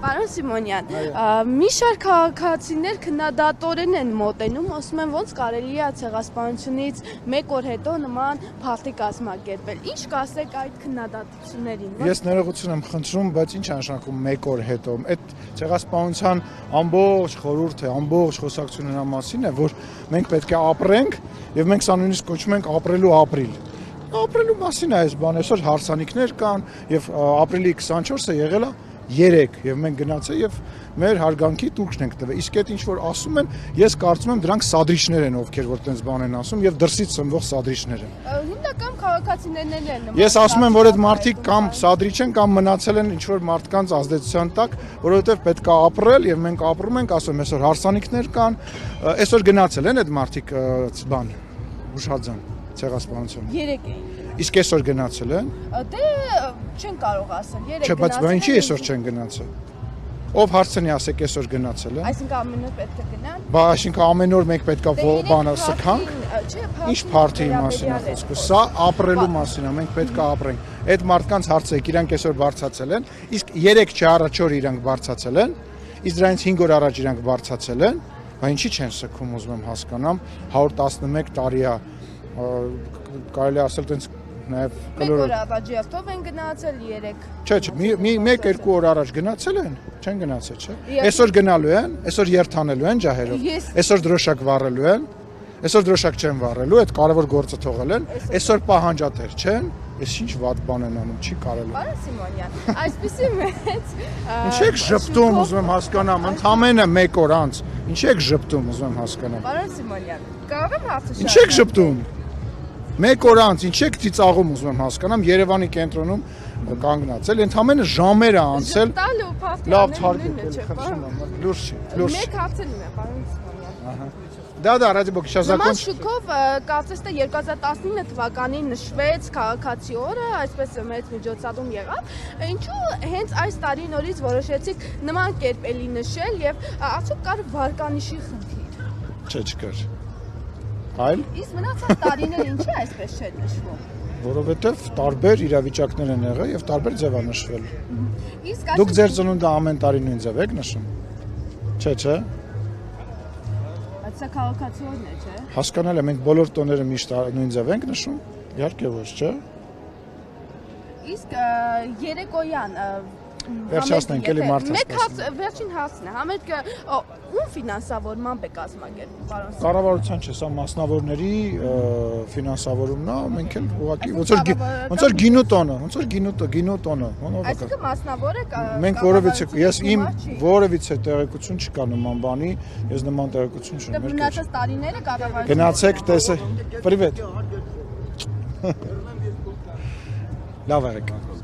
Պարոն Սիմոնյան, մի շարք քաղաքացիներ քննադատորեն են մոտենում, ասում են ոնց կարելի է ցեղասպանությունից 1 օր հետո նման փաստի կազմակերպել։ Ինչ կասեք այդ քննադատություններին։ Ես ներողություն եմ խնդրում, բայց ինչ նշանակում 1 օր հետո։ Այդ ցեղասպանության ամբողջ խորհուրդը, ամբողջ խոսակցությունը նրա մասին է, որ մենք պետք է ապրենք եւ մենք սա նույնիսկ կոչում ենք ապրելու ապրիլ։ Ապրելու մասին է այս բանը, այսօր հարսանիքներ կան եւ ապրիլի 24-ը եղել է 3 եւ մենք գնացել եւ մեր հարգանքի տուրքն ենք տվել։ Իսկ այդ ինչ որ ասում են, ես կարծում եմ դրանք սադրիչներ են, ովքեր որ տենց բան են ասում եւ դրսից ծնվող սադրիչներ են։ Հիմնական քաղաքացիներն են նման։ Ես ասում եմ, որ այդ մարդիկ կամ սադրիչ են կամ մնացել են ինչ որ մարդկանց ազդեցության տակ, որովհետեւ պետք է ապրել եւ մենք ապրում ենք, ասում եմ, այսօր հարսանիքներ կան, այսօր գնացել են այդ մարդիկ բան, ուշադրան, ցեղասպանություն։ 3 էին։ Իսկ այսօր գնացել են։ Դե չեն կարող ասել 3 Չէ, բայց ինչի այսօր չեն գնացել։ Ով հարցնի ասեք այսօր գնացել են։ Այսինքն ամեն օր պետք է գնան։ Բա այսինքն ամեն օր մենք պետք է բանը սքանք։ Ինչ փարթի մասին է խոսքը։ Սա ապրելու մասին է, մենք պետք է ապրենք։ Այդ մարդկանց հարցեք, իրանք այսօր բարձացել են, իսկ 3 չէ առաջ օր իրանք բարձացել են, իսկ դրանից 5 օր առաջ իրանք բարձացել են, բա ինչի չեն սքում, ուզում եմ հասկանամ, 111 տարի է կարելի ասել տենց նաև կլոր առաջով են գնացել 3։ Չէ, 1-2 օր առաջ գնացել են, չեն գնացել, չէ։ Այսօր գնալու են, այսօր երթանելու են ջահերով։ Այսօր դրոշակ վառելու են, այսօր դրոշակ չեն վառելու, այդ կարևոր գործը թողել են։ Այսօր պահանջատեր չեն, այս ինչ վատ բան են անում, չի կարելի։ Պարոն Սիմոնյան, այսպեսի մեծ Ինչ եք ժպտում, ուզում եմ հասկանամ, ընդամենը 1 օր անց։ Ինչ եք ժպտում, ուզում եմ հասկանամ։ Պարոն Սիմոնյան, կարող եմ հարցը Ինչ եք ժպտում։ 1 օր անց ինչ եք ծիծաղում, ուզում եմ հասկանամ, Երևանի կենտրոնում կանգնացել, ընդամենը ժամեր է անցել։ Լավ թարգել, խնդրում եմ, լուրջ չի, լուրջ։ Մեկ հարցնում եմ, պարոն Սիմոնյան։ Դա ռադի բոկիշա Նման շուկով կարծես թե 2019 թվականին նշվեց քաղաքացի օրը, այսպես մեծ միջոցառում եղավ։ Ինչու հենց այս տարի նորից որոշեցիք նման կերպելի նշել եւ արդյոք կար վարկանիշի խնդիր։ Չէ, չկար։ Այլ Իսկ մնացած տարիները ինչի այսպես չէ նշվում։ Որովհետև տարբեր իրավիճակներ են եղել եւ տարբեր ձև է նշվել։ Իսկ Դուք ձեր ծնունդը ամեն տարի նույն ձև եք նշում։ Չէ։ Սա քաղաքացի օրն է, չէ։ Հասկանալ եմ, մենք բոլոր տոները միշտ նույն ձև ենք նշում։ Իհարկե ոչ, չէ։ Իսկ երեկոյան Վերջացնենք էլի մարդը։ Մեկ վերջին հարցն է, համերգը ում ֆինանսավորմամբ է կազմակերպվում, պարոն Սիմոնյան։ Կառավարության չէ, սա մասնավորների ֆինանսավորումն է, մենք էլ ուղղակի ոնց որ գինու տոնը, Այսինքն մասնավոր է Մենք ես իմ որևիցե տեղեկություն չկա նման բանի, ես նման տեղեկություն չունեմ։ Մնացած տարիները կառավարությունը Գնացեք, տեսեք։ Պրիվետ։ Լավ եղեք։